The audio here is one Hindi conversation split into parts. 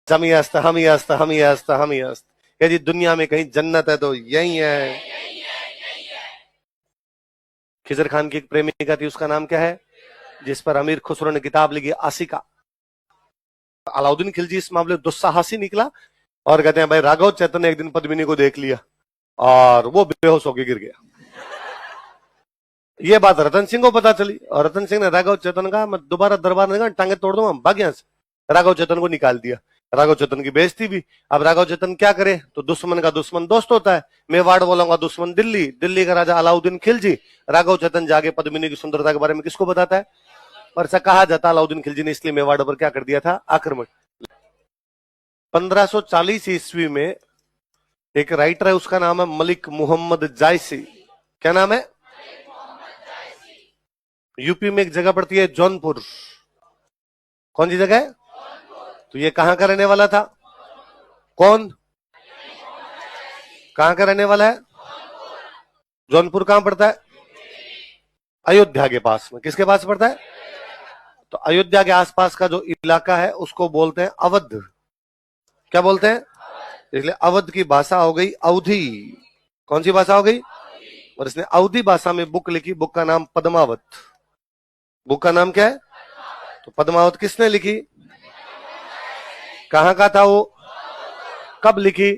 हम ही हस्त, हम ही हस्त, हम ही हस्त, हम ही हस्त। यदि दुनिया में कहीं जन्नत है तो यही है। खिजर खान की एक प्रेमिका थी, उसका नाम क्या है, जिस पर अमीर खुसरो ने किताब लिखी आशिका। अलाउद्दीन खिलजी इस मामले दुस्साहसी निकला और कहते हैं भाई राघव चैतन्य ने एक दिन पद्मिनी को देख लिया और वो बेहोश होकर गिर गया। ये बात रतन सिंह को पता चली और रतन सिंह ने राघव चेतन का मैं दोबारा दरबार में टांगे तोड़ दूंगा, भाग यहां से। राघव चेतन को निकाल दिया। राघव चेतन की बेइज्जती भी। अब राघव चेतन क्या करे, तो दुश्मन का दुश्मन दोस्त होता है। मेवाड़ बोलूंगा दुश्मन दिल्ली, दिल्ली का राजा अलाउद्दीन खिलजी। राघव चेतन जाके पद्मिनी की सुंदरता के बारे में किसको बताता है, और ऐसा कहा जाता अलाउद्दीन खिलजी ने इसलिए मेवाड़ पर क्या कर दिया था, आक्रमण। 1540 ईस्वी में एक राइटर है, उसका नाम है मलिक मोहम्मद जायसी। क्या नाम है, यूपी में एक जगह पड़ती है जौनपुर। कौन सी जगह है, तो ये कहां का रहने वाला था, कौन, कहां का रहने वाला है, जौनपुर कहां पड़ता है, अयोध्या के पास में। किसके पास पड़ता है, तो अयोध्या के आसपास का जो इलाका है उसको बोलते हैं अवध। क्या बोलते हैं, इसलिए अवध की भाषा हो गई अवधी। कौन सी भाषा हो गई, और इसने अवधी भाषा में बुक लिखी, बुक का नाम पद्मावत। बुक का नाम क्या है, तो पद्मावत किसने लिखी, कहां का था वो, कब लिखी,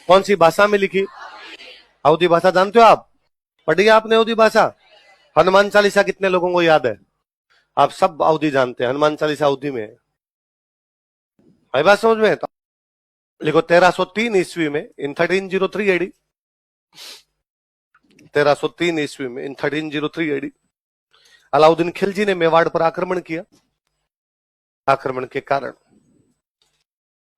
कौन सी भाषा में लिखी, अवधी भाषा जानते हो आप, पढ़ी आपने अवधी भाषा। हनुमान चालीसा कितने लोगों को याद है, आप सब अवधी जानते हैं, हनुमान चालीसा अवधी में है। आई बात समझ में, तो लिखो 1303 ईस्वी में इन 1303 एडी, 1303 ईस्वी में इन 1303 एडी अलाउद्दीन खिलजी ने मेवाड़ पर आक्रमण किया। आक्रमण के कारण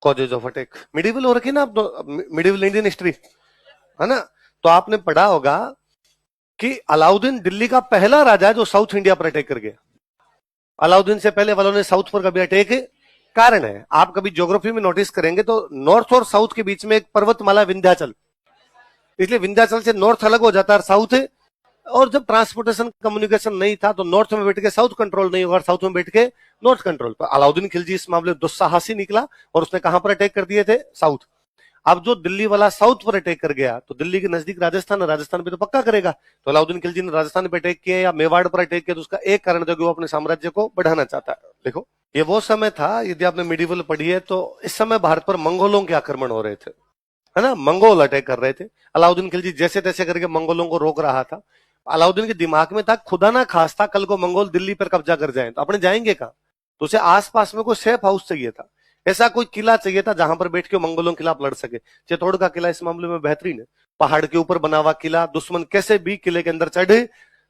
कॉजेज ऑफ अटैक, मिडिवल हो रखी ना आप तो, मिडिवल इंडियन हिस्ट्री है ना, तो आपने पढ़ा होगा कि अलाउद्दीन दिल्ली का पहला राजा है जो साउथ इंडिया पर अटैक कर गया। अलाउद्दीन से पहले वालों ने साउथ पर कभी अटैक, कारण है आप कभी ज्योग्राफी में नोटिस करेंगे तो नॉर्थ और साउथ के बीच में एक पर्वतमाला विंध्याचल, इसलिए विंध्याचल से नॉर्थ अलग हो जाता है साउथ। और जब ट्रांसपोर्टेशन कम्युनिकेशन नहीं था तो नॉर्थ में बैठ के साउथ कंट्रोल नहीं होगा, साउथ में बैठ के नॉर्थ कंट्रोल पर। अलाउद्दीन खिलजी इस मामले दुस्साहसी निकला और उसने कहां पर अटैक कर दिए थे, साउथ। अब जो दिल्ली वाला साउथ पर अटैक कर गया तो दिल्ली के नजदीक राजस्थान है, राजस्थान पे तो पक्का करेगा। तो अलाउद्दीन खिलजी ने राजस्थान पे अटैक किया या मेवाड़ पर अटैक किया, तो उसका एक कारण था कि वो अपने साम्राज्य को बढ़ाना चाहता है। देखो ये वो समय था, यदि आपने मिडिवल पढ़ी है तो इस समय भारत पर मंगोलों के आक्रमण हो रहे थे, है ना, मंगोल अटैक कर रहे थे। अलाउद्दीन खिलजी जैसे तैसे करके मंगोलों को रोक रहा था। अलाउद्दीन के दिमाग में था खुदा ना खास्ता कल को मंगोल दिल्ली पर कब्जा कर जाए तो अपने जाएंगे कहां, तो उसे आसपास में कोई सेफ हाउस चाहिए था, ऐसा कोई किला चाहिए था जहां पर बैठ के मंगोलों के खिलाफ लड़ सके। चित्तौड़ का किला इस मामले में बेहतरीन है, पहाड़ के ऊपर बना हुआ किला, दुश्मन कैसे भी किले के अंदर चढ़े।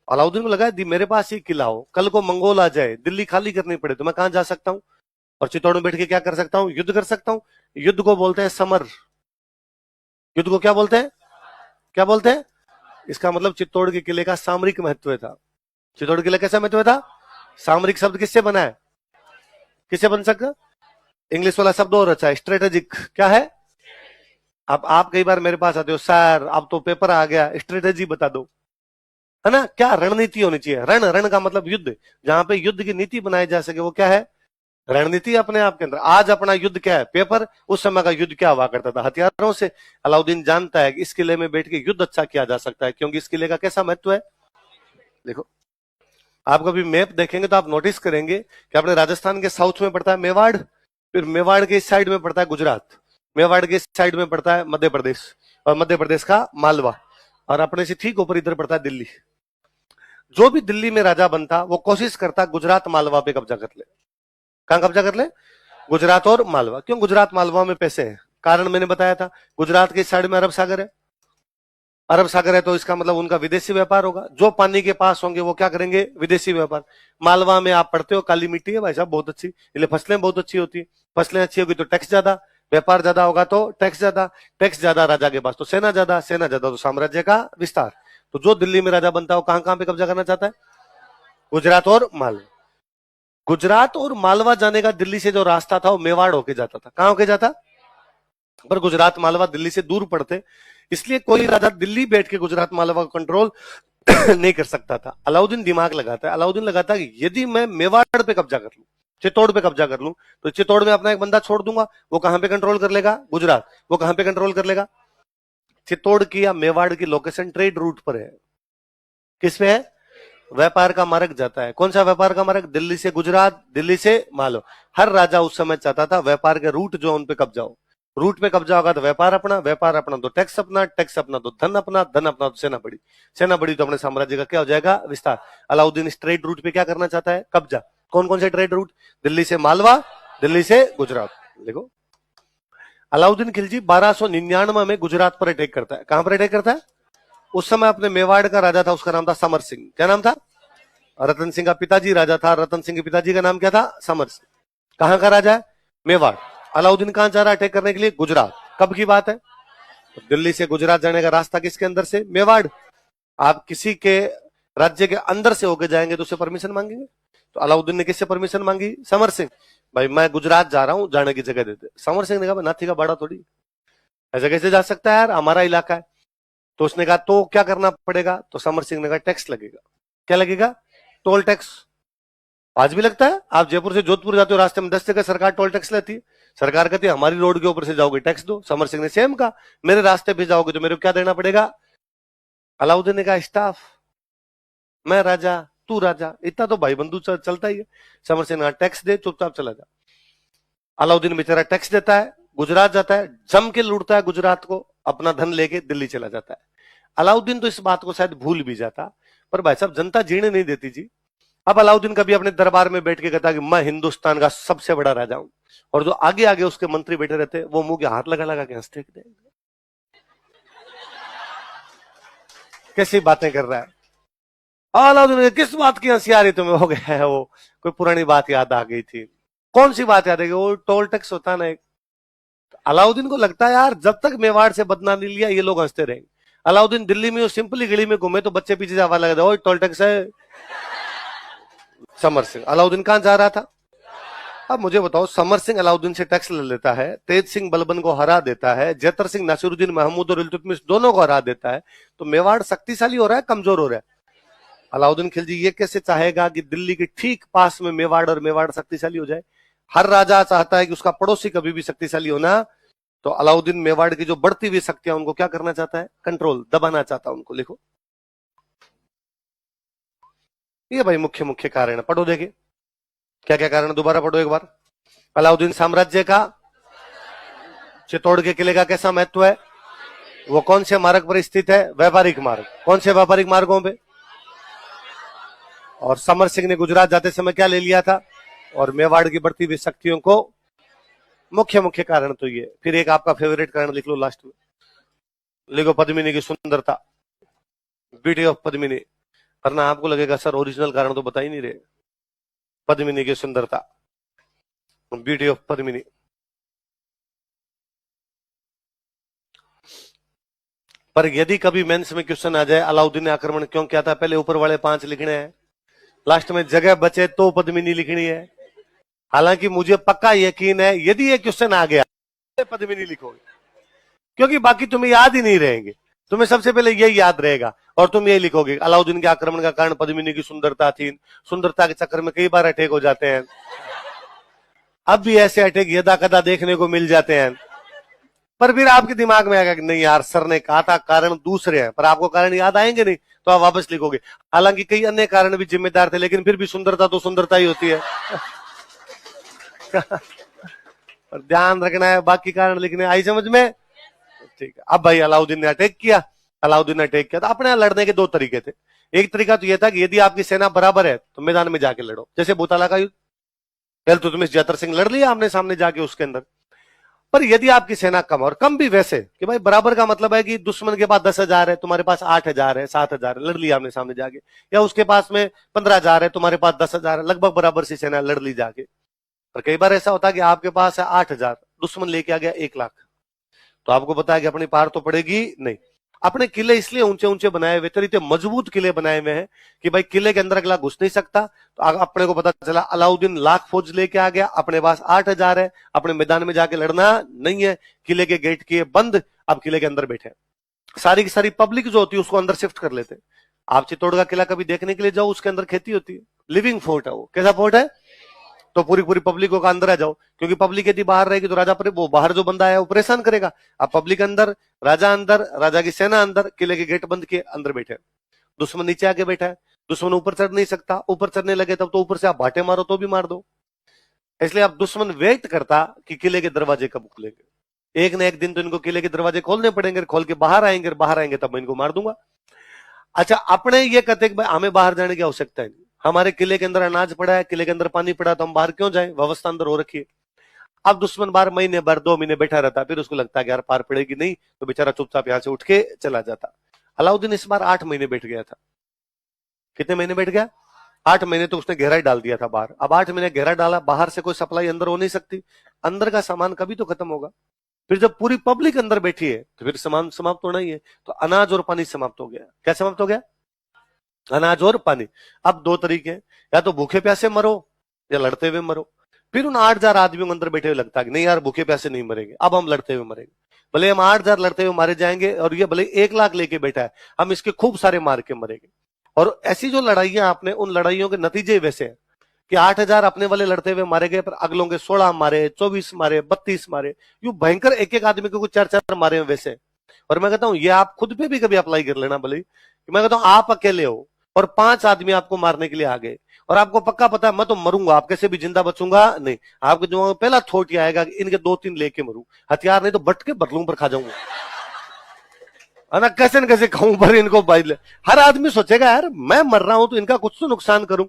अलाउद्दीन को लगा मेरे पास ही किला हो, कल को मंगोल आ जाए, दिल्ली खाली करनी पड़े तो मैं कहां जा सकता हूं, और चित्तौड़ में बैठ के क्या कर सकता हूं, युद्ध कर सकता हूं। युद्ध को बोलते हैं समर, युद्ध को क्या बोलते हैं, क्या बोलते हैं, इसका मतलब चित्तौड़ के किले का सामरिक महत्व था। चित्तौड़ किला कैसा महत्व था, सामरिक शब्द किससे बना है, किससे बन सकता, इंग्लिश वाला शब्द और अच्छा है, स्ट्रेटेजिक। क्या है, अब आप कई बार मेरे पास आते हो, सर अब तो पेपर आ गया स्ट्रेटेजी बता दो, है ना, क्या रणनीति होनी चाहिए। रण, रण का मतलब युद्ध, जहां पे युद्ध की नीति बनाई जा सके वो क्या है, रणनीति अपने आप के अंदर। आज अपना युद्ध क्या है, पेपर। उस समय का युद्ध क्या हुआ करता था, हथियारों से। अलाउद्दीन जानता है कि इस किले में बैठ के युद्ध अच्छा किया जा सकता है, क्योंकि इस किले का कैसा महत्व है। देखो आप कभी मैप देखेंगे तो आप नोटिस करेंगे कि अपने राजस्थान के साउथ में पड़ता है मेवाड़, फिर मेवाड़ के इस साइड में पड़ता है गुजरात, मेवाड़ के इस साइड में पड़ता है मध्य प्रदेश, और मध्य प्रदेश का मालवा, और अपने से ठीक ऊपर इधर पड़ता है दिल्ली। जो भी दिल्ली में राजा बनता वो कोशिश करता गुजरात मालवा पे कब्जा कर ले। कहां कब्जा कर ले, गुजरात और मालवा। क्यों, गुजरात मालवा में पैसे हैं, कारण मैंने बताया था, गुजरात के साइड में अरब सागर है, अरब सागर है तो इसका मतलब उनका विदेशी व्यापार होगा, जो पानी के पास होंगे वो क्या करेंगे, विदेशी व्यापार। मालवा में आप पढ़ते हो काली मिट्टी है भाई साहब बहुत अच्छी, इसलिए फसलें बहुत अच्छी होती है, फसलें अच्छी होगी तो टैक्स ज्यादा, व्यापार ज्यादा होगा तो टैक्स ज्यादा, टैक्स ज्यादा राजा के पास तो सेना ज्यादा, सेना ज्यादा तो साम्राज्य का विस्तार। तो जो दिल्ली में राजा बनता है वो कहां कहां पे कब्जा करना चाहता है, गुजरात और मालवा। गुजरात और मालवा जाने का दिल्ली से जो रास्ता था वो मेवाड़ होके जाता था, कहां होके जाता, पर गुजरात मालवा दिल्ली से दूर पड़ते, इसलिए कोई राजा दिल्ली बैठ के गुजरात मालवा को कंट्रोल नहीं कर सकता था। अलाउद्दीन दिमाग लगाता है, अलाउद्दीन लगाता है कि यदि मैं मेवाड़ पे कब्जा कर लूं, चित्तौड़ पे कब्जा कर लूं तो चित्तौड़ में अपना एक बंदा छोड़ दूंगा, वो कहां पे कंट्रोल कर लेगा? गुजरात। वो कहां पे कंट्रोल कर लेगा? चित्तौड़ की या मेवाड़ की लोकेशन ट्रेड रूट पर है। किस पे है? व्यापार का मार्ग जाता है। कौन सा व्यापार का मार्ग? दिल्ली से गुजरात, दिल्ली से मालो। हर राजा उस समय चाहता था व्यापार के रूट जो उन पे कब्जा हो। रूट पे कब्जा होगा तो व्यापार अपना, व्यापार अपना तो टैक्स अपना, टैक्स अपना तो धन अपना, धन अपना तो सेना बड़ी, सेना बड़ी तो अपने साम्राज्य का क्या हो जाएगा? विस्तार। अलाउद्दीन इस ट्रेड रूट पे क्या करना चाहता है? कब्जा। कौन कौन से ट्रेड रूट? दिल्ली से मालवा, दिल्ली से गुजरात। देखो अलाउद्दीन खिलजी 1299 में गुजरात पर अटैक करता है। कहां पर अटैक करता है? उस समय अपने मेवाड़ का राजा था, उसका नाम था समर सिंह। क्या नाम था? रतन सिंह का पिताजी राजा था, रतन सिंह के पिताजी का नाम क्या था? समर सिंह। कहां का राजा है? मेवाड़। अलाउद्दीन कहां जा रहा है अटैक करने के लिए? गुजरात। कब की बात है? तो दिल्ली से गुजरात जाने का रास्ता किसके अंदर से? मेवाड़। आप किसी के राज्य के अंदर से होके जाएंगे तो उससे परमिशन मांगेंगे। तो अलाउद्दीन ने किससे परमिशन मांगी? समर सिंह। भाई मैं गुजरात जा रहा हूं, जाने की जगह देते। समर सिंह ने कहा नाथी का बड़ा थोड़ी, ऐसे कैसे जा सकता है यार, हमारा इलाका है। तो उसने कहा तो क्या करना पड़ेगा? तो समर सिंह ने कहा टैक्स लगेगा। क्या लगेगा? Toll tax. आज भी लगता है। आप जयपुर से जोधपुर जाते हो, रास्ते में 10 जगह सरकार टोल टैक्स लेती है। सरकार कहती है हमारी रोड के ऊपर से जाओगे टैक्स दो। समर सिंह ने सेम कहा मेरे रास्ते पे जाओगे तो मेरे को क्या देना पड़ेगा? अलाउद्दीन ने कहा स्टाफ, मैं राजा तू राजा, इतना तो भाई बंधु चलता ही है। समर सिंह ने कहा टैक्स दे, चुपचाप चला जा। अलाउद्दीन बेचारा टैक्स देता है, गुजरात जाता है, जम के लूटता है गुजरात को, अपना धन लेके दिल्ली चला जाता है। अलाउद्दीन तो इस बात को शायद भूल भी जाता, पर भाई साहब जनता जीने नहीं देती जी। अब अलाउद्दीन कभी अपने दरबार में बैठ के कहता कि मैं हिंदुस्तान का सबसे बड़ा राजा हूं, और जो आगे आगे उसके मंत्री बैठे रहते वो मुंह के हाथ लगा लगा के हंसते। कैसी बातें कर रहा है अलाउद्दीन? किस बात की हंसी आ रही तुम्हें? हो गया है वो कोई पुरानी बात याद आ गई थी। कौन सी बात याद है? वो टोल टैक्स होता ना एक। अलाउद्दीन को लगता है यार जब तक मेवाड़ से बदला नहीं लिया ये लोग हंसते रहेंगे। अलाउद्दीन दिल्ली में सिंपली गली में घूमे तो बच्चे पीछे से आवाज लगा दे टोल टैक्स है। समर सिंह। अलाउद्दीन कहां जा रहा था? अब मुझे बताओ, समर सिंह अलाउद्दीन से टैक्स ले लेता है, तेज सिंह बलबन को हरा देता है, जैतर सिंह नासिरुद्दीन महमूद और इल्तुतमिश दोनों को हरा देता है, तो मेवाड़ शक्तिशाली हो रहा है कमजोर हो रहा है? अलाउद्दीन खिलजी ये कैसे चाहेगा कि दिल्ली के ठीक पास में मेवाड़ और मेवाड़ शक्तिशाली हो जाए? हर राजा चाहता है कि उसका पड़ोसी कभी भी शक्तिशाली होना। तो अलाउद्दीन मेवाड़ की जो बढ़ती हुई शक्तियां उनको क्या करना चाहता है? कंट्रोल, दबाना चाहता है उनको। लिखो ये भाई मुख्य मुख्य कारण पढ़ो, देखिए क्या क्या कारण, दोबारा पढ़ो एक बार। अलाउद्दीन साम्राज्य का चित्तौड़ के किले का कैसा महत्व है? वो कौन से मार्ग पर स्थित है? व्यापारिक मार्ग। कौन से व्यापारिक मार्गों पे? और समर सिंह ने गुजरात जाते समय क्या ले लिया था? और मेवाड़ की बढ़ती हुई शक्तियों को। मुख्य मुख्य कारण तो ये। फिर एक आपका फेवरेट कारण लिख लो लास्ट में, लिखो पद्मिनी की सुंदरता, ब्यूटी ऑफ पद्मिनी। वरना आपको लगेगा सर ओरिजिनल कारण तो बता ही नहीं रहे। पद्मिनी की सुंदरता, ब्यूटी ऑफ पद्मिनी। पर यदि कभी मेंस में क्वेश्चन आ जाए अलाउद्दीन ने आक्रमण क्यों किया था, पहले ऊपर वाले 5 लिखने हैं, लास्ट में जगह बचे तो पद्मिनी लिखनी है। हालांकि मुझे पक्का यकीन है यदि ये क्वेश्चन आ गया पद्मिनी लिखोगे, क्योंकि बाकी तुम्हें याद ही नहीं रहेंगे। तुम्हें सबसे पहले यही याद रहेगा और तुम यही लिखोगे अलाउद्दीन के आक्रमण का कारण पद्मिनी की सुंदरता थी। सुंदरता के चक्कर में कई बार अटैक हो जाते हैं। अब भी ऐसे अटैक यदा कदा देखने को मिल जाते हैं, पर फिर आपके दिमाग में आएगा कि नहीं यार सर ने कहा था कारण दूसरे हैं, पर आपको कारण याद आएंगे नहीं तो आप वापस लिखोगे। हालांकि कई अन्य कारण भी जिम्मेदार थे, लेकिन फिर भी सुंदरता तो सुंदरता ही होती है। और ध्यान रखना है, बाकी कारण लिखने आई समझ में? ठीक है। अब भाई अलाउद्दीन ने अटैक किया, तो अपने यहां लड़ने के 2 तरीके थे। एक तरीका तो यह था कि यदि आपकी सेना बराबर है तो मैदान में जाके लड़ो, जैसे भूताला का युद्ध, इल्तुतमिश जैतर सिंह लड़ लिया आमने सामने जाके उसके अंदर। पर यदि आपकी सेना कम, और कम भी वैसे कि भाई बराबर का मतलब है कि दुश्मन के पास 10,000 है, तुम्हारे पास 8,000 है, 7,000 है, लड़ लिया आमने सामने जाके, या उसके पास में 15,000 है, तुम्हारे पास 10,000 है, लगभग बराबर सी सेना लड़ ली जाके। पर कई बार ऐसा होता है कि आपके पास है 8,000, दुश्मन लेके आ गया 1,00,000, तो आपको पता है कि अपनी पार तो पड़ेगी नहीं। अपने किले इसलिए ऊंचे ऊंचे बनाए हुए थे, इतने मजबूत किले बनाए हुए हैं कि भाई किले के अंदर अगला घुस नहीं सकता। तो अपने को पता चला अलाउद्दीन 1,00,000 फौज लेके आ गया, अपने पास 8,000 है, अपने मैदान में जाके लड़ना नहीं है, किले के गेट किए बंद, अब किले के अंदर बैठे। सारी की सारी पब्लिक जो होती है उसको अंदर शिफ्ट कर लेते। आप चित्तौड़ का किला कभी देखने के लिए जाओ, उसके अंदर खेती होती है, लिविंग फोर्ट है वो। कैसा फोर्ट है? तो पूरी पूरी पब्लिक को अंदर आ जाओ, क्योंकि पब्लिक यदि बाहर रहेगी तो राजा पर वो बाहर जो बंदा है वो परेशान करेगा। अब पब्लिक अंदर, राजा की सेना अंदर, किले के गेट बंद किए, अंदर बैठे, दुश्मन नीचे आके बैठा है, दुश्मन ऊपर चढ़ नहीं सकता, ऊपर चढ़ने लगे तब तो ऊपर से आप बाटे मारो तो भी मार दो। इसलिए अब दुश्मन वेट करता कि किले के दरवाजे कब खुलेंगे, एक न एक दिन तो इनको किले के दरवाजे खोलने पड़ेंगे, खोल के बाहर आएंगे तब मैं इनको मार दूंगा। अच्छा, अपने ये कहते कि भाई हमें बाहर जाने की आवश्यकता है नहीं, हमारे किले के अंदर अनाज पड़ा है, किले के अंदर पानी पड़ा, तो हम बाहर क्यों जाएं, व्यवस्था अंदर हो रखी है। अब दुश्मन बाहर महीने भर 2 महीने बैठा रहता, फिर उसको लगता है कि यार पार पड़ेगी नहीं, तो बेचारा चुपचाप यहां से उठ के चला जाता। अलाउद्दीन इस बार 8 महीने बैठ गया था। कितने महीने बैठ गया? 8 महीने तो उसने गहराई डाल दिया था बाहर। अब 8 महीने गहरा डाला, बाहर से कोई सप्लाई अंदर हो नहीं सकती, अंदर का सामान कभी तो खत्म होगा। फिर जब पूरी पब्लिक अंदर बैठी है तो फिर सामान समाप्त होना ही है, तो अनाज और पानी समाप्त हो गया। क्या समाप्त हो गया? अनाज और पानी। अब 2 तरीके, या तो भूखे प्यासे मरो या लड़ते हुए मरो। फिर उन 8,000 आदमियों के अंदर बैठे हुए लगता है कि नहीं यार, भूखे प्यासे नहीं मरेंगे, अब हम लड़ते हुए मरेंगे। भले हम 8,000 लड़ते हुए मारे जाएंगे, और ये भले 1 लाख लेके बैठा है, हम इसके खूब सारे मार के मरेंगे। और ऐसी जो लड़ाइयां, आपने उन लड़ाइयों के नतीजे वैसे हैं कि 8,000 अपने वाले लड़ते हुए मारे गए, पर अगलों के 16 मारे, 24 मारे, 32 मारे, यू भयंकर एक एक आदमी को कुछ 4-4 मारे हुए वैसे। और मैं कहता हूं ये आप खुद पे भी कभी अप्लाई कर लेना। भले मैं कहता हूं आप अकेले हो और 5 आदमी आपको मारने के लिए आ गए, और आपको पक्का पता है मैं तो मरूंगा, आप कैसे भी जिंदा बचूंगा नहीं, आपके दिमाग में पहला थॉट ये आएगा कि इनके 2-3 लेके मरूं, हथियार नहीं तो बट के बदलूं पर खा जाऊंगा, है ना, कैसे न कैसे खाऊं पर इनको बाइल। हर आदमी सोचेगा यार मैं मर रहा हूं तो इनका कुछ तो नुकसान करूं,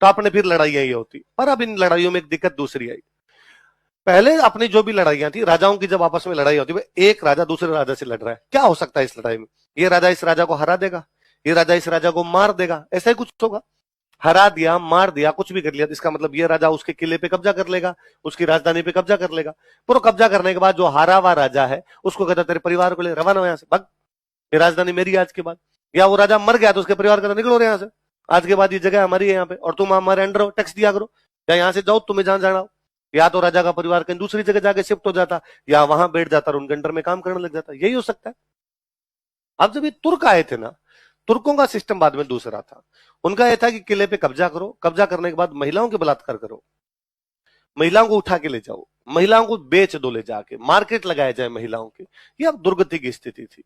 तो आपने फिर लड़ाइयां ये होती। पर अब इन लड़ाइयों में एक दिक्कत दूसरी आई। पहले अपनी जो भी लड़ाइयां थी, राजाओं की जब आपस में लड़ाई होती है, एक राजा दूसरे राजा से लड़ रहा है, क्या हो सकता है इस लड़ाई में? ये राजा इस राजा को हरा देगा, ये राजा इस राजा को मार देगा, ऐसा ही कुछ होगा। हरा दिया, मार दिया, कुछ भी कर लिया, तो इसका मतलब ये राजा उसके किले पे कब्जा कर लेगा, उसकी राजधानी पे कब्जा कर लेगा। पर कब्जा करने के बाद जो हारा हुआ राजा है उसको कहता तेरे परिवार को ले रवाना हो यहां से, भाग, ये राजधानी मेरी आज के बाद। या वो राजा मर गया तो उसके परिवार का निकलो यहां से, आज के बाद ये जगह हमारी है यहाँ पे, और तुम हमारे अंडर हो, टैक्स दिया करो, या यहाँ से जाओ, तुम्हें जहां जाना हो। या तो राजा का परिवार कहीं दूसरी जगह जाके शिफ्ट हो जाता, या वहां बैठ जाता और उनके अंडर में काम करने लग जाता, यही हो सकता है। अब जब ये तुर्क आए थे ना, तुर्कों का सिस्टम बाद में दूसरा था। उनका यह था कि किले पे कब्जा करो, कब्जा करने के बाद महिलाओं के बलात्कार करो, महिलाओं को उठा के ले जाओ, महिलाओं को बेच दो, ले जाके मार्केट लगाया जाए महिलाओं की। ये अब दुर्गति की स्थिति थी।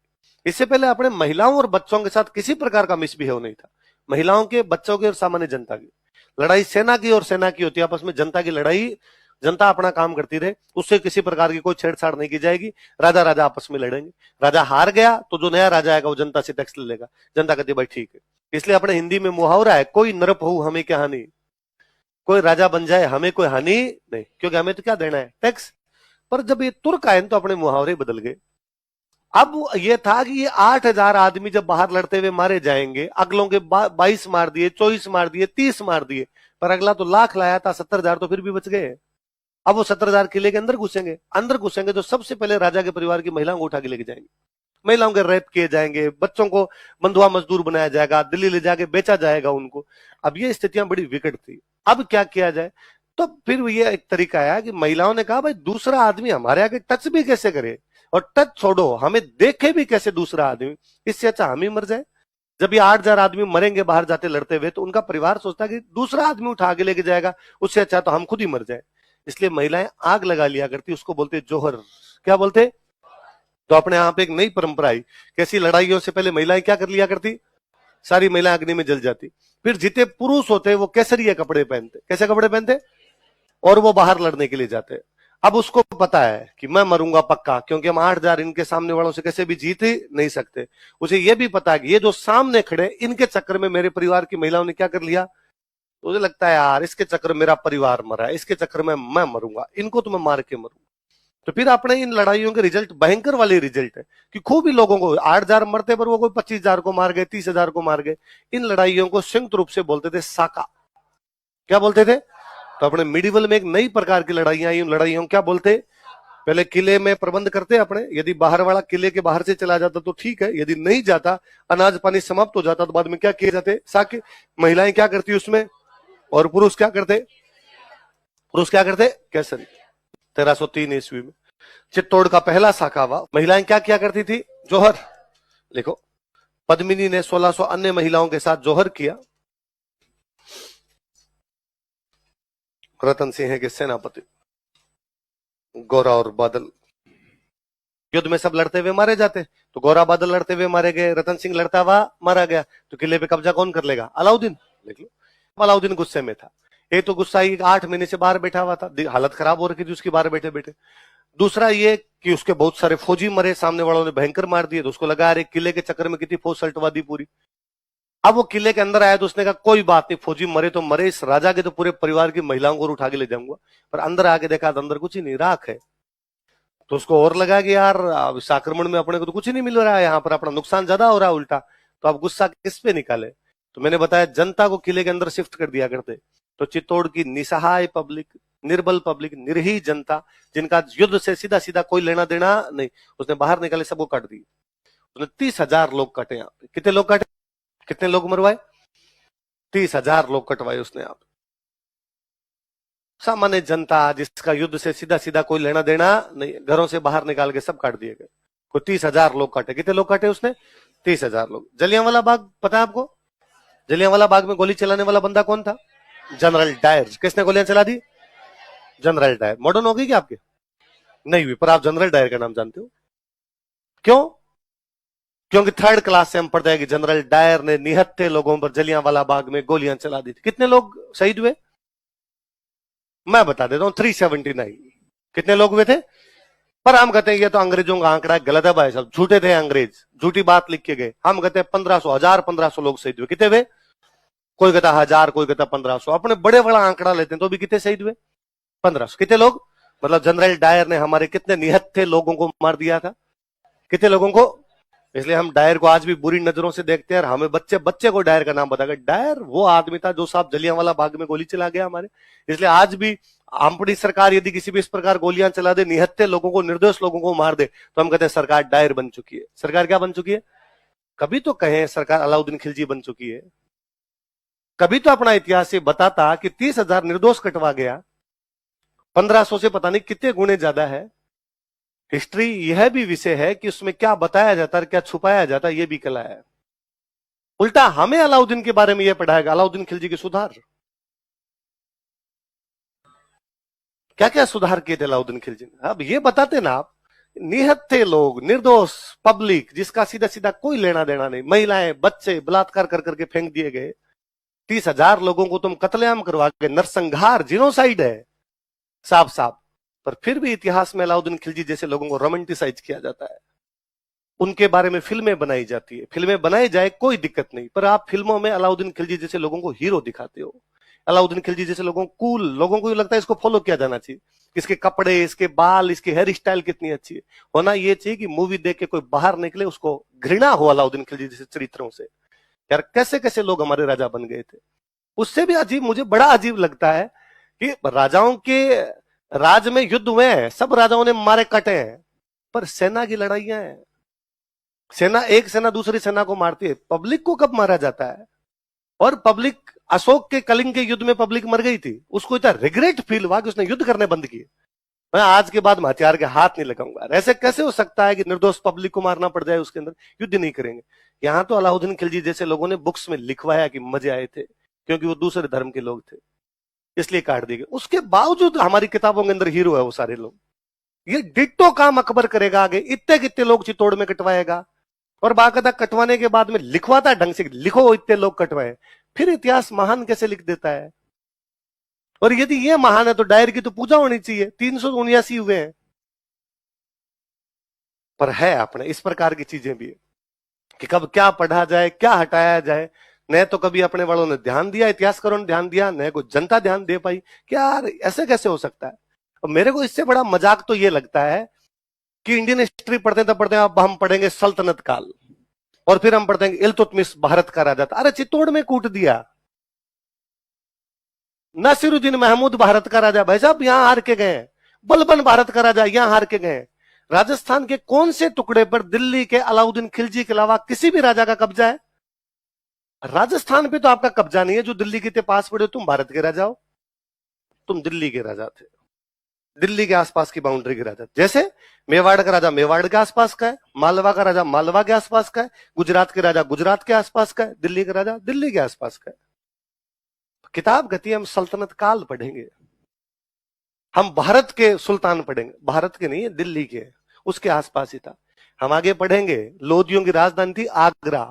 इससे पहले अपने महिलाओं और बच्चों के साथ किसी प्रकार का मिसबिहेव नहीं था। महिलाओं के, बच्चों के और सामान्य जनता की लड़ाई सेना की और सेना की होती है आपस में, जनता की लड़ाई, जनता अपना काम करती रहे, उससे किसी प्रकार की कोई छेड़छाड़ नहीं की जाएगी। राजा राजा आपस में लड़ेंगे, राजा हार गया तो जो नया राजा आएगा वो जनता से टैक्स ले लेगा, जनता कहती है भाई ठीक है। इसलिए अपने हिंदी में मुहावरा है, कोई नरप हो हमें क्या हानि, कोई राजा बन जाए हमें कोई हानि नहीं, क्योंकि हमें तो क्या देना है, टैक्स। पर जब ये तुर्क आए तो अपने मुहावरे बदल गए। अब ये था कि ये 8,000 आदमी जब बाहर लड़ते हुए मारे जाएंगे, अगलों के 22 मार दिए, 24 मार दिए, 30 मार दिए, पर अगला तो लाख लाया था, 70,000 तो फिर भी बच गए। अब वो 70,000 किले के अंदर घुसेंगे, अंदर घुसेंगे तो सबसे पहले राजा के परिवार की महिलाओं को उठा के लेके जाएंगे, महिलाओं के रेप किए जाएंगे, बच्चों को बंधुआ मजदूर बनाया जाएगा, दिल्ली ले जाके बेचा जाएगा उनको। अब ये स्थितियां बड़ी विकट थी। अब क्या किया जाए? तो फिर ये एक तरीका आया कि महिलाओं ने कहा भाई दूसरा आदमी हमारे आगे टच भी कैसे करे, और टच छोड़ो हमें देखे भी कैसे दूसरा आदमी, इससे अच्छा हम ही मर जाए। जब ये 8,000 आदमी मरेंगे बाहर जाते लड़ते हुए, तो उनका परिवार सोचता है कि दूसरा आदमी उठा के लेके जाएगा, उससे अच्छा तो हम खुद ही मर जाए। इसलिए महिलाएं आग लगा लिया करती, उसको बोलते जोहर। क्या बोलते? तो अपने यहाँ पे एक नई परंपरा आई, कैसी लड़ाइयों से पहले महिलाएं क्या कर लिया करती, सारी महिलाएं अग्नि में जल जाती। फिर जितने पुरुष होते वो केसरिया कपड़े पहनते, कैसे कपड़े पहनते, और वो बाहर लड़ने के लिए जाते। अब उसको पता है कि मैं मरूंगा पक्का, क्योंकि हम 8,000 इनके सामने वालों से कैसे भी जीत ही नहीं सकते। उसे ये भी पता है कि ये जो सामने खड़े, इनके चक्कर में मेरे परिवार की महिलाओं ने क्या कर लिया। तो मुझे लगता है यार इसके चक्कर में मेरा परिवार मरा है, इसके चक्कर में मैं मरूंगा, इनको तो मैं मार के मरूंगा। तो फिर अपने इन लड़ाइयों के रिजल्ट भयंकर वाले रिजल्ट है कि खूब ही लोगों को 8,000 मरते, पर वो कोई 25,000 को मार गए, 30,000 को मार गए। इन लड़ाइयों को संयुक्त रूप से बोलते थे साका। क्या बोलते थे? तो अपने मिडिवल में एक नई प्रकार की लड़ाइयां आई। उन लड़ाइयों को क्या बोलते? पहले किले में प्रबंध करते अपने, यदि बाहर वाला किले के बाहर से चला जाता तो ठीक है, यदि नहीं जाता, अनाज पानी समाप्त हो जाता, तो बाद में क्या किए जाते? साके। महिलाएं क्या करती उसमें, और पुरुष क्या करते? पुरुष क्या करते? केसरी। 1303 ईस्वी में चित्तौड़ का पहला साका हुआ। महिलाएं क्या किया करती थी? जोहर। लिखो, पद्मिनी ने 1600 अन्य महिलाओं के साथ जोहर किया। रतन सिंह के सेनापति गोरा और बादल युद्ध में सब लड़ते हुए मारे जाते, तो गोरा बादल लड़ते हुए मारे गए, रतन सिंह लड़ता हुआ मारा गया, तो किले पे कब्जा कौन कर लेगा? अलाउद्दीन। देख लो, अलाउद्दीन गुस्से में था। एक तो गुस्सा ही 8 महीने से बाहर बैठा हुआ था, हालत खराब हो रखी थी उसकी बाहर बैठे बैठे। दूसरा ये कि उसके बहुत सारे फौजी मरे, सामने वालों ने भयंकर मार दिए, तो उसको लगा अरे किले के चक्कर में कितनी फौज सल्टवा दी पूरी। अब वो किले के अंदर आया तो उसने कहा कोई बात नहीं, फौजी मरे तो मरे, इस राजा के तो पूरे परिवार की महिलाओं को उठा के ले जाऊंगा। पर अंदर आके देखा तो अंदर कुछ ही नहीं, राख है। तो उसको और लगा कि यार अब इस आक्रमण में अपने को तो कुछ ही नहीं मिल रहा है, यहाँ पर अपना नुकसान ज्यादा हो रहा है उल्टा। तो अब गुस्सा किस पे निकाले? तो मैंने बताया जनता को किले के अंदर शिफ्ट कर दिया करते। तो चित्तौड़ की निसहाय पब्लिक, निर्बल पब्लिक, निरही जनता, जिनका युद्ध से सीधा सीधा कोई लेना देना नहीं, उसने बाहर निकाले, सबको काट दिए। उसने 30,000 लोग काटे। यहाँ पे कितने लोग काटे, कितने लोग मरवाए? 30,000 लोग कटवाए उसने। आप सामान्य जनता जिसका युद्ध से सीधा सीधा कोई लेना देना नहीं, घरों से बाहर निकाल के सब काट दिए गए। कोई 30,000 लोग काटे। कितने लोग काटे उसने? 30,000 लोग। जलियांवाला बाग पता है आपको? जलियांवाला बाग में गोली चलाने वाला बंदा कौन था? General Dyer. किसने गोलियां चला दी? General Dyer. मॉडर्न हो गई क्या आपके? नहीं हुई, पर आप जनरल डायर का नाम जानते हो। क्यों? क्योंकि 3rd क्लास से हम पढ़ते हैं कि जनरल डायर ने निहत्थे लोगों पर जलियांवाला बाग में गोलियां चला दी थी। कितने लोग शहीद हुए? मैं बता देता हूं, 379। कितने लोग हुए थे? पर हम कहते हैं ये तो अंग्रेजों का आंकड़ा गलत है भाई साहब, झूठे थे अंग्रेज, झूठी बात लिख के गए। हम कहते हैं 1500 लोग शहीद हुए। कितने हुए? कोई कहता 1000, कोई कहता 1500। अपने बड़े बड़ा आंकड़ा लेते हैं तो भी कितने शहीद हुए? 1500। कितने लोग? मतलब जनरल डायर ने हमारे कितने निहत्थे लोगों को मार दिया था? कितने लोगों को? इसलिए हम डायर को आज भी बुरी नजरों से देखते हैं। और हमें बच्चे बच्चे को डायर का नाम बताएगा। डायर वो आदमी था जो साहब जलियांवाला बाग में गोली चला गया हमारे। इसलिए आज भी अपनी सरकार यदि किसी भी इस प्रकार गोलियां चला दे, निहत्थे लोगों को, निर्दोष लोगों को मार दे, तो हम कहते हैं सरकार डायर बन चुकी है। सरकार क्या बन चुकी है? कभी तो कहें सरकार अलाउद्दीन खिलजी बन चुकी है। कभी तो अपना इतिहास ये बताता कि 30,000 निर्दोष कटवा गया, 1500 से पता नहीं कितने गुणे ज्यादा है। हिस्ट्री यह भी विषय है कि उसमें क्या बताया जाता है, क्या छुपाया जाता है, यह भी कला है। उल्टा हमें अलाउद्दीन के बारे में यह पढ़ाएगा, अलाउद्दीन खिलजी के सुधार, क्या क्या सुधार किए थे अलाउद्दीन खिलजी ने। अब ये बताते ना आप, निहत्थे लोग, निर्दोष पब्लिक, जिसका सीधा सीधा कोई लेना देना नहीं, महिलाएं बच्चे बलात्कार कर करके फेंक दिए गए। 30,000 लोगों को तुम कत्लेआम करवा के, नरसंहार, जिनोसाइड है साफ साफ। पर फिर भी इतिहास में अलाउद्दीन खिलजी जैसे लोगों को रोमांटिसाइज किया जाता है, उनके बारे में फिल्में बनाई जाती है। फिल्में बनाई जाए कोई दिक्कत नहीं, पर आप फिल्मों में अलाउद्दीन खिलजी जैसे लोगों को हीरो दिखाते हो। अलाउद्दीन खिलजी जैसे लोगों को कूल, लोगों को लगता है इसको फॉलो किया जाना चाहिए, इसके कपड़े, इसके बाल, इसकी हेयर स्टाइल कितनी अच्छी है। होना यह चाहिए कि मूवी देख के कोई बाहर निकले उसको घृणा हो अलाउद्दीन खिलजी जैसे चरित्रों से। यार कैसे कैसे लोग हमारे राजा बन गए थे। उससे भी अजीब, मुझे बड़ा अजीब लगता है कि राजाओं के राज में युद्ध हुए हैं, सब राजाओं ने मारे कटे हैं, पर सेना की लड़ाइयां हैं, सेना, एक सेना दूसरी सेना को मारती है। पब्लिक को कब मारा जाता है? और पब्लिक, अशोक के कलिंग के युद्ध में पब्लिक मर गई थी, उसको इतना रिग्रेट फील हुआ कि उसने युद्ध करने बंद किए। मैं आज के बाद हथियार के हाथ नहीं लगाऊंगा। ऐसे कैसे हो सकता है कि निर्दोष पब्लिक को मारना पड़ जाए, उसके अंदर युद्ध नहीं करेंगे। यहां तो अलाउद्दीन खिलजी जैसे लोगों ने बुक्स में लिखवाया कि मजे आए थे, क्योंकि वो दूसरे धर्म के लोग थे, इसलिए काट दिए गए। उसके बावजूद हमारी किताबों के अंदर हीरो है वो सारे लोग। ये डिट्टो काम अकबर करेगा आगे, इतने कितने लोग चित्तौड़ में कटवाएगा, और बाकायदा कटवाने के बाद में लिखवाता है ढंग से, लिखो इतने लोग कटवाए। फिर इतिहास महान कैसे लिख देता है? और यदि ये महान है तो डायर की तो पूजा होनी चाहिए। 379 हुए हैं, पर है अपने इस प्रकार की चीजें भी है कि कब क्या पढ़ा जाए, क्या हटाया जाए। न तो कभी अपने वालों ने ध्यान दिया, इतिहासकारों ने ध्यान दिया, न कोई जनता ध्यान दे पाई। क्या यार ऐसे कैसे हो सकता है? और मेरे को इससे बड़ा मजाक तो ये लगता है कि इंडियन हिस्ट्री पढ़ते तब पढ़ते हैं, अब हम पढ़ेंगे सल्तनत काल, और फिर हम पढ़ते हैं इल्तुतमिश भारत का राजा था। अरे चित्तौड़ में कूट दिया। नासिरुद्दीन महमूद भारत का राजा, भाई साहब यहां हार के गए। बलबन भारत का राजा, यहां हार के गए। राजस्थान के कौन से टुकड़े पर दिल्ली के अलाउद्दीन खिलजी के अलावा किसी भी राजा का कब्जा है? राजस्थान पे तो आपका कब्जा नहीं है। जो दिल्ली के पास पड़े, तुम भारत के राजा हो, तुम दिल्ली के राजा थे, दिल्ली के आसपास की बाउंड्री के राजा। जैसे मेवाड़ का राजा मेवाड़ के आसपास का है, मालवा का राजा मालवा के आसपास का है, गुजरात के राजा गुजरात के आसपास का है, दिल्ली का राजा दिल्ली के आसपास का है। किताब कहती है हम सल्तनत काल पढ़ेंगे, हम भारत के सुल्तान पढ़ेंगे, भारत के नहीं है, दिल्ली के, उसके आसपास ही था। हम आगे पढ़ेंगे, लोदियों की राजधानी थी आगरा।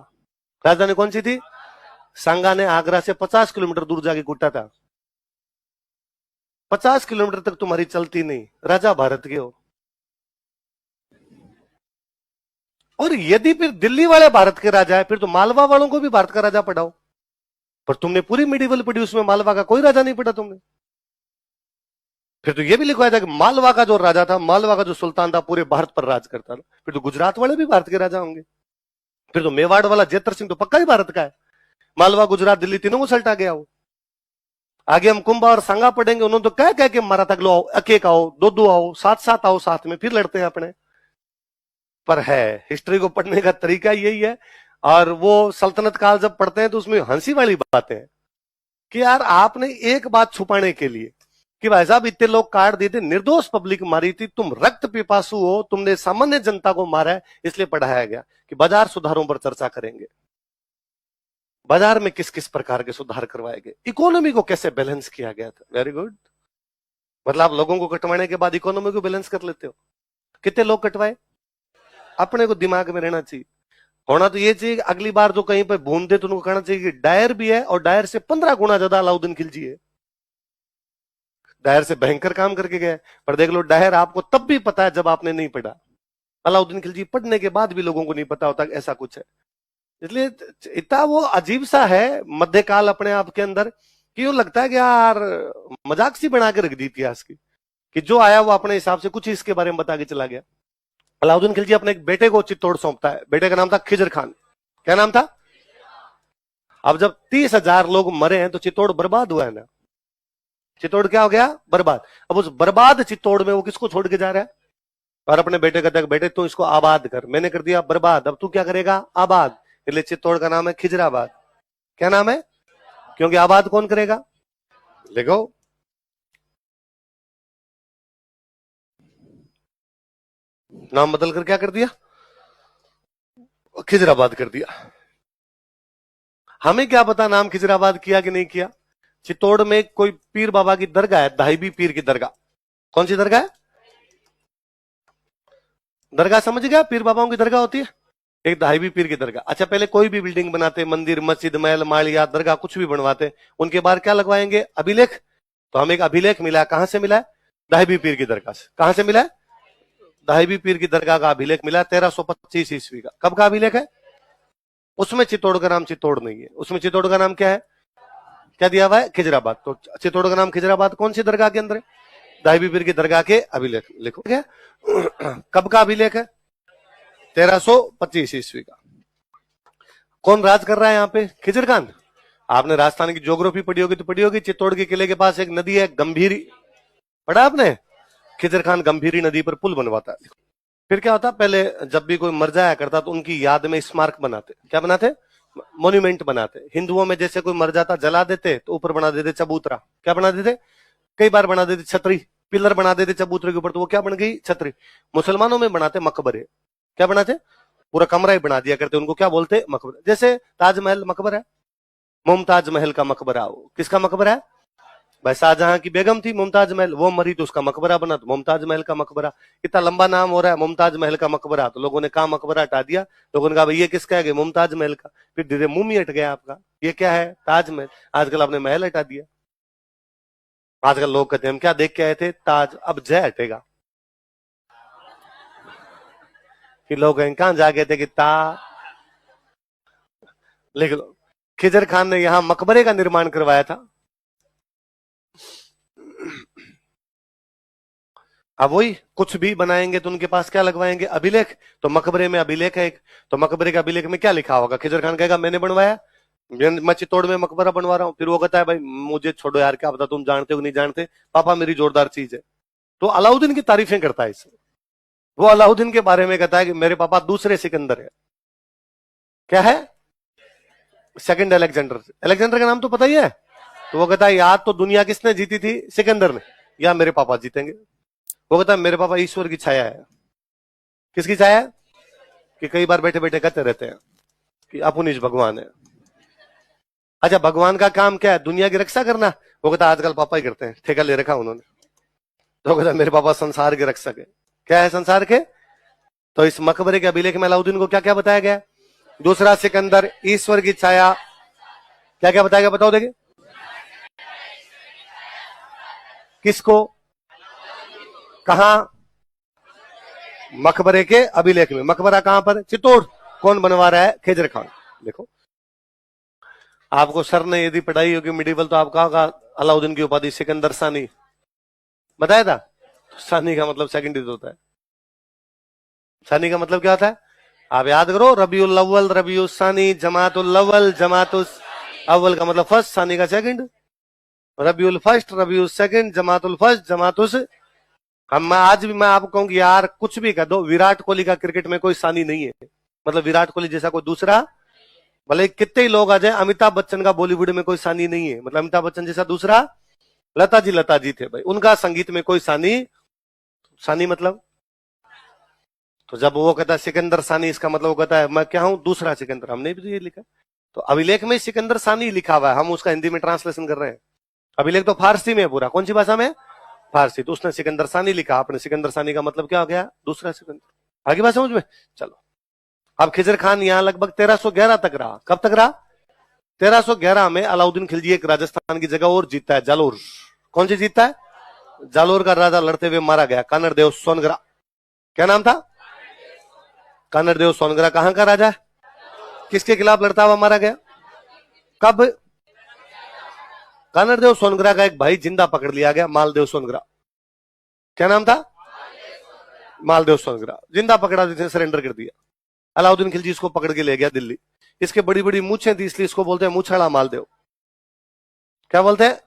राजधानी कौन सी थी? सांगा ने आगरा से 50 किलोमीटर दूर जाके कूटा था। 50 किलोमीटर तक तुम्हारी चलती नहीं, राजा भारत के हो। और यदि फिर दिल्ली वाले भारत के राजा है, फिर तो मालवा वालों को भी भारत का राजा पढ़ाओ। पर तुमने पूरी मिडिवल पढ़ी, उसमें मालवा का कोई राजा नहीं पढ़ा तुमने। फिर तो यह भी लिखवाया था कि मालवा का जो राजा था, मालवा का जो सुल्तान था, पूरे भारत पर राज करता था। फिर तो गुजरात वाले भी भारत के राजा होंगे। फिर तो मेवाड़ वाला जेतर सिंह तो पक्का ही भारत का है। मालवा, गुजरात, दिल्ली तीनों को सल्टा गया वो। आगे हम कुंभा और सांगा पढ़ेंगे, उन्होंने तो कह के मारा था, लो एक आओ, दो आओ, साथ आओ, साथ में फिर लड़ते हैं अपने। पर है, हिस्ट्री को पढ़ने का तरीका यही है। और वो सल्तनत काल जब पढ़ते हैं तो उसमें हंसी वाली बातें हैं कि यार आपने एक बात छुपाने के लिए कि भाई साहब इतने लोग काट दिए थे, निर्दोष पब्लिक मारी थी, तुम रक्त पिपासु हो, तुमने सामान्य जनता को मारा है, इसलिए पढ़ाया गया कि बाजार सुधारों पर चर्चा करेंगे। बाजार में किस किस प्रकार के सुधार करवाए गए, इकोनॉमी को कैसे बैलेंस किया गया था। Very good. मतलब आप लोगों को कटवाने के बाद इकोनॉमी को बैलेंस कर लेते हो। कितने लोग कटवाए, अपने को दिमाग में रहना चाहिए। होना तो ये चाहिए कि अगली बार जो कहीं पर भून दे तो उनको कहना चाहिए कि डायर भी है और डायर से 15 गुना ज्यादा अलाउद्दीन खिलजी है। डायर से भयंकर काम करके गए। पर देख लो, डायर आपको तब भी पता है जब आपने नहीं पढ़ा। अलाउद्दीन खिलजी पढ़ने के बाद भी लोगों को नहीं पता होता कि ऐसा कुछ है। इसलिए इतना वो अजीब सा है मध्यकाल अपने आप के अंदर कि यूं लगता है कि यार मजाक सी बना के रख दी इतिहास की, कि जो आया वो अपने हिसाब से कुछ इसके बारे में बता के चला गया। अलाउद्दीन खिलजी अपने एक बेटे को चित्तौड़ सौंपता है। बेटे का नाम था खिजर खान। क्या नाम था? अब जब 30,000 लोग मरे हैं तो चित्तौड़ बर्बाद हुआ है ना। चित्तौड़ क्या हो गया? बर्बाद। अब उस बर्बाद चित्तौड़ में वो किसको छोड़ के जा रहा है? और अपने बेटे कहता है, बेटे तू इसको आबाद कर, मैंने कर दिया बर्बाद, अब तू क्या करेगा? आबाद। इसलिए चित्तौड़ का नाम है खिजराबाद। क्या नाम है? क्योंकि आबाद कौन करेगा? देखो, नाम बदल कर क्या कर दिया? खिजराबाद कर दिया। हमें क्या पता नाम खिजराबाद किया कि नहीं किया। चित्तौड़ में कोई पीर बाबा की दरगाह है, दाहिबी पीर की दरगाह। कौन सी दरगाह है? दरगाह समझ गया, पीर बाबाओं की दरगाह होती है, एक दाहिबी पीर की दरगाह। अच्छा, पहले कोई भी बिल्डिंग बनाते, मंदिर, मस्जिद, महल, माड़िया, दरगाह, कुछ भी बनवाते, उनके बाहर क्या लगवाएंगे? अभिलेख। तो हमें एक अभिलेख मिला है, कहां से मिला है? दाहिबी पीर की दरगाह से। कहां से मिला है? दाहिबी पीर की दरगाह का अभिलेख मिला 1325 ईस्वी का। कब का अभिलेख है? उसमें चित्तौड़ का नाम चित्तौड़ नहीं है, उसमें चित्तौड़ का नाम क्या है? क्या दिया हुआ है? खिजराबाद। तो चित्तौड़ का नाम खिजराबाद कौन सी दरगाह के अंदर है? दाहिबी पीर की दरगाह के अभिलेख लिखो। क्या कब का अभिलेख है? 1325 ईस्वी का। कौन राज कर रहा है यहाँ पे? खिजर खान। आपने राजस्थान की ज्योग्राफी पढ़ी होगी तो पढ़ी होगी, चित्तौड़ के किले के पास एक नदी है गंभीरी, पढ़ा आपने? खिजर खान गंभीरी नदी पर पुल बनवाता है। फिर क्या होता, पहले जब भी कोई मर जाया करता तो उनकी याद में स्मारक बनाते। क्या बनाते? मोन्यूमेंट बनाते। हिंदुओं में जैसे कोई मर जाता जला देते, तो ऊपर बना देते चबूतरा। क्या बना देते? कई बार बना देते छतरी, पिलर बना देते चबूतरे के ऊपर, तो वो क्या बन गई? छतरी। मुसलमानों में बनाते मकबरे। क्या बनाते? पूरा कमरा ही बना दिया करते, उनको क्या बोलते? मकबरा। जैसे ताजमहल मकबरा है, मुमताज महल का मकबरा। वो किसका मकबरा है? भाई शाहजहां की बेगम थी मुमताज महल, वो मरी तो उसका मकबरा बना, तो मुमताज महल का मकबरा। इतना लंबा नाम हो रहा है मुमताज महल का मकबरा, तो लोगों ने कहा मकबरा हटा दिया। लोगों ने कहा भाई ये किसका है? मुमताज महल का। फिर धीरे मुंह ही हट गया आपका, ये क्या है? ताजमहल। आजकल आपने महल हटा दिया। आजकल लोग कहते हैं हम क्या देख के आए थे? ताज। अब जय हटेगा। फिर लोग कहां जा गए थे कि ता। लिख लो, खिजर खान ने यहां मकबरे का निर्माण करवाया था। अब वही कुछ भी बनाएंगे तो उनके पास क्या लगवाएंगे? अभिलेख। तो मकबरे में अभिलेख है एक, तो मकबरे के अभिलेख में क्या लिखा होगा? खिजर खान कहेगा मैंने बनवाया, मैं चित्तौड़ में मकबरा बनवा रहा हूं। फिर वो कहता है भाई मुझे छोड़ो यार, क्या पता तुम जानते हो नहीं जानते, पापा मेरी जोरदार चीज है। तो अलाउद्दीन की तारीफें करता है इससे। वो अलाउद्दीन के बारे में कहता है कि मेरे पापा दूसरे सिकंदर है। क्या है? Second Alexander. अलेक्जेंडर का नाम तो पता ही है। तो वो कहता है याद तो दुनिया किसने जीती थी? सिकंदर ने। या मेरे पापा जीतेंगे। वो कहता है मेरे पापा ईश्वर की छाया है। किसकी छाया है? कि कई बार बैठे बैठे कहते रहते हैं कि अपुनिज भगवान है। अच्छा, भगवान का काम क्या है? दुनिया की रक्षा करना। वो कहता है आजकल पापा ही करते हैं, ठेका ले रखा उन्होंने। तो कहता मेरे पापा संसार के रक्षक है। क्या है संसार के? तो इस मकबरे के अभिलेख में अलाउद्दीन को क्या क्या बताया गया? दूसरा सिकंदर, ईश्वर की छाया, क्या क्या बताया गया बताओ देखिए। किसको? कहा? मकबरे के अभिलेख में। मकबरा कहां पर? चित्तौड़। कौन बनवा रहा है? खिजर खान। देखो आपको सर ने यदि पढ़ाई होगी मिडिवल तो आप कहा अलाउद्दीन की उपाधि सिकंदर सानी बताया था। सानी का मतलब सेकंड होता है। सानी का मतलब क्या होता है? आप याद करो, रबीउल अव्वल, रबीउल सानी, जमातुल अव्वल, जमातुल अव्वल का मतलब फर्स्ट, सानी का second, Rabiul first, Rabiul second, Jamatul first, Jamatul. हम आज भी मैं आपको कहूंगी यार कुछ भी कर दो, विराट कोहली का क्रिकेट में कोई सानी नहीं है। मतलब विराट कोहली जैसा कोई दूसरा, भले कितने ही लोग आ जाए, अमिताभ बच्चन का बॉलीवुड में कोई सानी नहीं है। मतलब अमिताभ बच्चन जैसा दूसरा, लता जी थे भाई, उनका संगीत में कोई सानी। सानी मतलब, तो जब वो कहता है सिकंदर सानी, इसका मतलब वो कहता है मैं क्या हूं? दूसरा सिकंदर। हमने भी तो ये लिखा, तो अभिलेख में सिकंदर सानी लिखा हुआ है, हम उसका हिंदी में ट्रांसलेशन कर रहे हैं। अभिलेख तो फारसी में है पूरा। कौन सी भाषा में? फारसी। तो उसने सिकंदर सानी लिखा, आपने सिकंदर सानी का मतलब क्या हो गया? दूसरा सिकंदर। आगे बात समझ में? चलो अब खिजर खान यहाँ लगभग 1311 तक रहा। कब तक रहा? 1311 में अलाउद्दीन खिलजी एक राजस्थान की जगह और जीतता है, जालोर। कौन सी जीतता है? जालोर का राजा लड़ते हुए मारा गया, कानड़ देव सोनगरा। क्या नाम था? कानड़ देव सोनगरा। कहां का राजा? किसके खिलाफ लड़ता हुआ मारा गया? कब? कानड़ देव सोनगरा का एक भाई जिंदा पकड़ लिया गया, मालदेव सोनगरा। क्या नाम था? मालदेव सोनगरा। जिंदा पकड़ा, सरेंडर कर दिया। अलाउद्दीन खिलजी इसको पकड़ के ले गया दिल्ली। इसके बड़ी बड़ी मूछें थी, इसलिए इसको बोलते हैं मूछड़ा मालदेव। क्या बोलते हैं?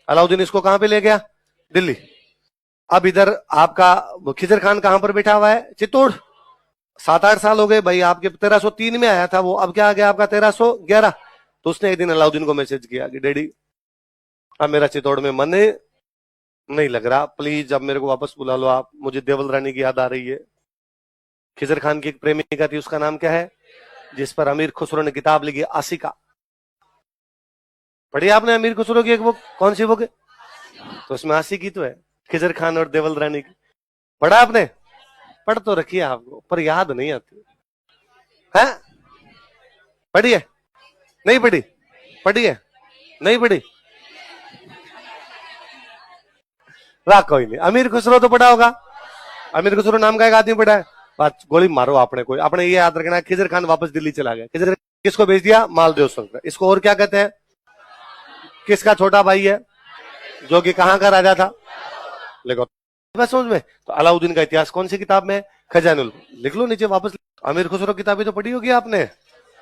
अलाउद्दीन इसको कहां पे ले गया? दिल्ली। अब इधर आपका खिजर खान कहां पर बैठा हुआ है? चित्तौड़। 7-8 साल हो गए भाई, आपके 1303 में आया था वो, अब क्या आ गया आपका 1311। तो उसने एक दिन अलाउद्दीन को मैसेज किया कि डैडी अब मेरा चित्तौड़ में मन नहीं लग रहा, प्लीज अब मेरे को वापस बुला लो आप, मुझे देवल रानी की याद आ रही है। खिजर खान की एक प्रेमिका थी, उसका नाम क्या है? जिस पर अमीर खुसरो ने किताब लिखी, आशिका। पढ़ी आपने अमीर खुसरो की एक बुक? कौन सी बुक? तो उसमें आशिकी तो है, खिजर खान और देवल रानी की। पढ़ा आपने? पढ़ तो रखी है आपको, पर याद नहीं आती है। पढ़ी है? नहीं पढ़ी? पढ़ी है? नहीं पढ़ी? राख कोई नहीं। अमीर खुसरो तो पढ़ा होगा। अमीर खुसरो नाम का एक आदमी पढ़ा है। बात गोली मारो आपने कोई, आपने ये याद रखना है खिजर खान वापस दिल्ली चला गया। खिजर किसको भेज दिया? मालदेव सोनगरा। इसको और क्या कहते हैं? किसका छोटा भाई है? जो कि कहां का राजा था? लिखो बस समझ में। तो अलाउद्दीन का इतिहास कौन सी किताब में? खजानुल। लिख लो नीचे वापस। अमीर खुसरो किताबें तो पढ़ी होगी आपने।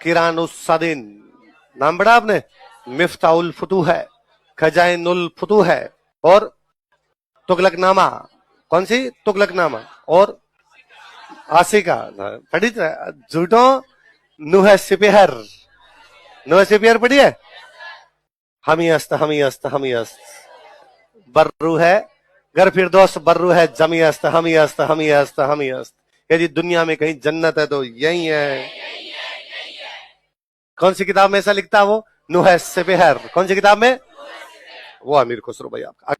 किरानुस्सादीन नाम पढ़ा आपने? मिफ्ताउल फुतूह है, खजानुल फुतूह है, और तुगलकनामा। कौन सी? तुगलकनामा। और आशिका पढ़ी? झूठो। नुह सिपहर। नुह सिपहर पढ़ी है? हमी अस्त, हमी अस्त, हमी अस्त। बर्रू है घर फिर दोस्त, बर्रू है जमी अस्त, हमी अस्त, हमी अस्त, हमी अस्त। यदि दुनिया में कहीं जन्नत है तो यही है। कौन सी किताब में ऐसा लिखता है वो? नुह सिपहर। कौन सी किताब में? वो अमीर खुसरो भाई आपका।